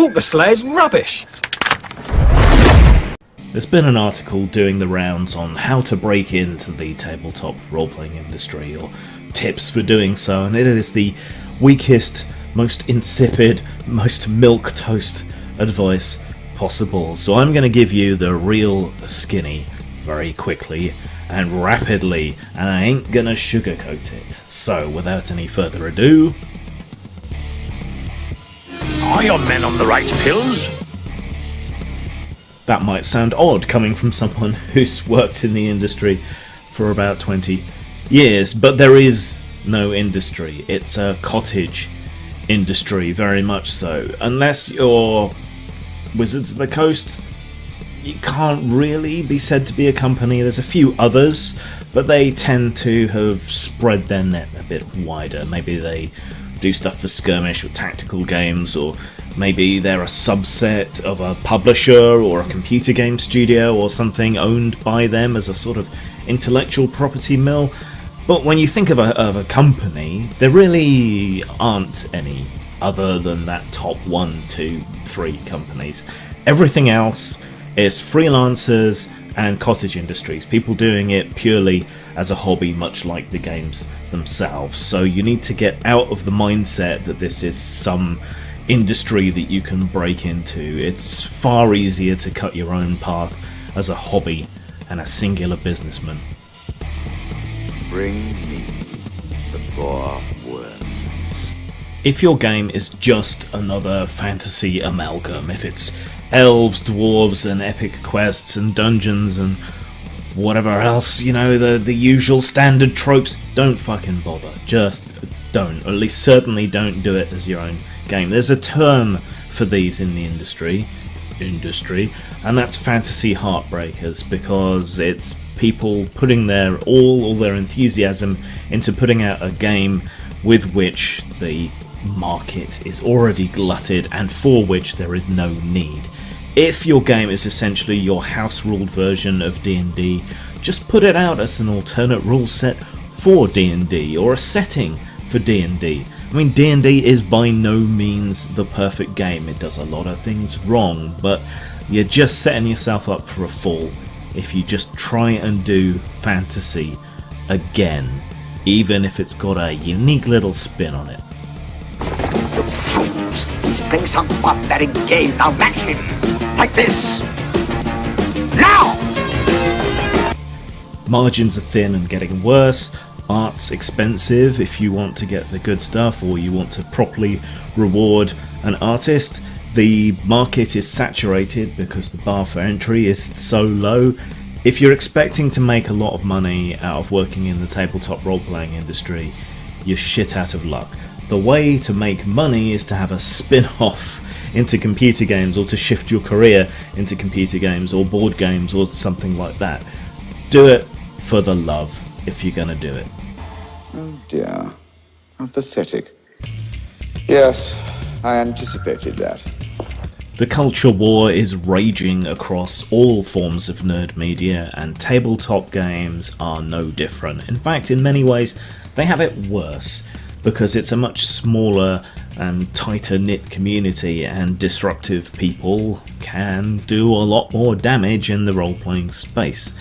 Talk the Slayer's rubbish. There's been an article doing the rounds on how to break into the tabletop role-playing industry, or tips for doing so, and it is the weakest, most insipid, most milquetoast advice possible. So I'm going to give you the real skinny, very quickly and rapidly, and I ain't gonna sugarcoat it. So without any further ado... Are your men on the right pills? That might sound odd coming from someone who's worked in the industry for about 20 years, but there is no industry. It's a cottage industry, very much so. Unless you're Wizards of the Coast, you can't really be said to be a company. There's a few others, but they tend to have spread their net a bit wider. Maybe they do stuff for skirmish or tactical games, or maybe they're a subset of a publisher or a computer game studio or something owned by them as a sort of intellectual property mill. But when you think of a company, there really aren't any other than that top 1, 2, 3 companies. Everything else is freelancers and cottage industries, people doing it purely as a hobby, much like the games themselves. So you need to get out of the mindset that this is some industry that you can break into. It's far easier to cut your own path as a hobby and a singular businessman. Bring me the boar worms. If your game is just another fantasy amalgam, if it's elves, dwarves, and epic quests and dungeons and whatever else, you know, the usual standard tropes, don't fucking bother. Just don't. Or at least certainly don't do it as your own game. There's a term for these in the industry, and that's fantasy heartbreakers, because it's people putting their all their enthusiasm into putting out a game with which the market is already glutted and for which there is no need. If your game is essentially your house-ruled version of D&D, just put it out as an alternate rule set for D&D, or a setting for D&D. I mean, D&D is by no means the perfect game. It does a lot of things wrong, but you're just setting yourself up for a fall if you just try and do fantasy again, even if it's got a unique little spin on it. You fools! He's playing some barbaric game. Now match him! Like this! Now! Margins are thin and getting worse. Art's expensive if you want to get the good stuff, or you want to properly reward an artist. The market is saturated because the bar for entry is so low. If you're expecting to make a lot of money out of working in the tabletop role-playing industry, you're shit out of luck. The way to make money is to have a spin-off into computer games, or to shift your career into computer games or board games or something like that. Do it for the love if you're gonna do it. Oh dear, how pathetic. Yes, I anticipated that. The culture war is raging across all forms of nerd media, and tabletop games are no different. In fact, in many ways, they have it worse, because it's a much smaller and tighter knit community, and disruptive people can do a lot more damage in the role-playing space.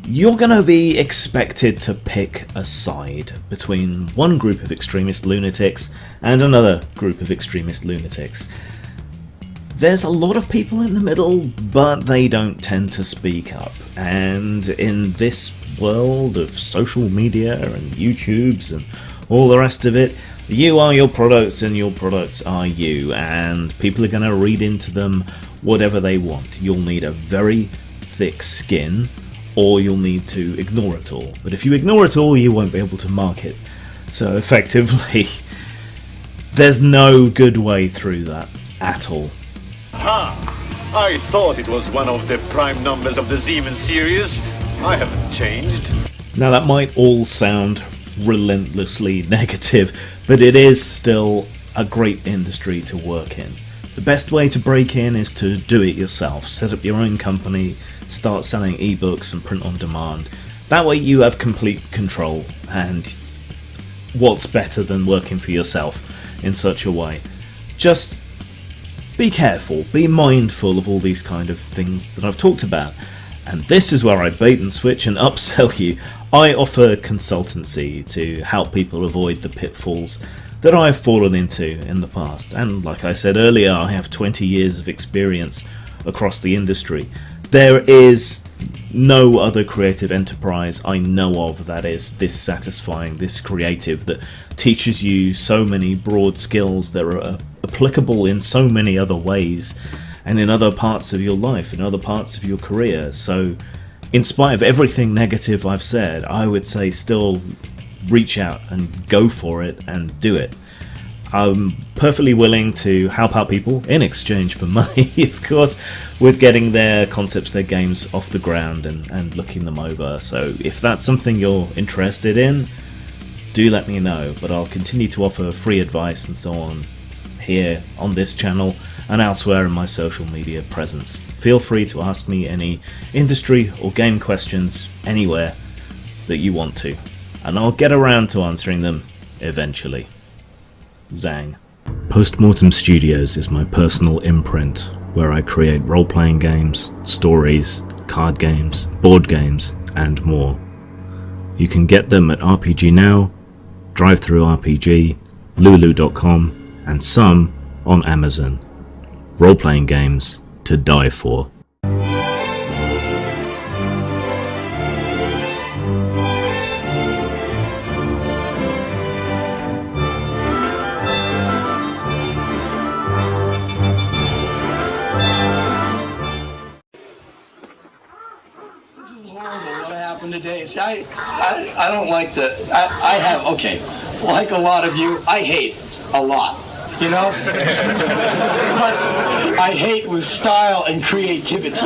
You're going to be expected to pick a side between one group of extremist lunatics and another group of extremist lunatics. There's a lot of people in the middle, but they don't tend to speak up, and in this world of social media and YouTubes and all the rest of it, you are your products and your products are you, and people are going to read into them whatever they want. You'll need a very thick skin, or you'll need to ignore it all. But if you ignore it all, you won't be able to market. So effectively, there's no good way through that at all. Ha! I thought it was one of the prime numbers of the Zeman series. I haven't changed. Now that might all sound relentlessly negative, but it is still a great industry to work in. The best way to break in is to do it yourself. Set up your own company, start selling ebooks and print on demand. That way you have complete control, and what's better than working for yourself in such a way? Just be careful, be mindful of all these kind of things that I've talked about. And this is where I bait and switch and upsell you. I offer consultancy to help people avoid the pitfalls that I've fallen into in the past. And like I said earlier, I have 20 years of experience across the industry. There is no other creative enterprise I know of that is this satisfying, this creative, that teaches you so many broad skills that are applicable in so many other ways and in other parts of your life, in other parts of your career. So in spite of everything negative I've said, I would say still reach out and go for it and do it. I'm perfectly willing to help out people in exchange for money, of course, with getting their concepts, their games off the ground and looking them over. So if that's something you're interested in, do let me know. But I'll continue to offer free advice and so on here on this channel and elsewhere in my social media presence. Feel free to ask me any industry or game questions anywhere that you want to, and I'll get around to answering them eventually. Zang. Postmortem Studios is my personal imprint where I create role-playing games, stories, card games, board games, and more. You can get them at RPG Now, DriveThruRPG, Lulu.com, and some on Amazon. Role-playing games to die for. Today. See, I don't like the, I have, okay, like a lot of you, I hate a lot, you know? But I hate with style and creativity.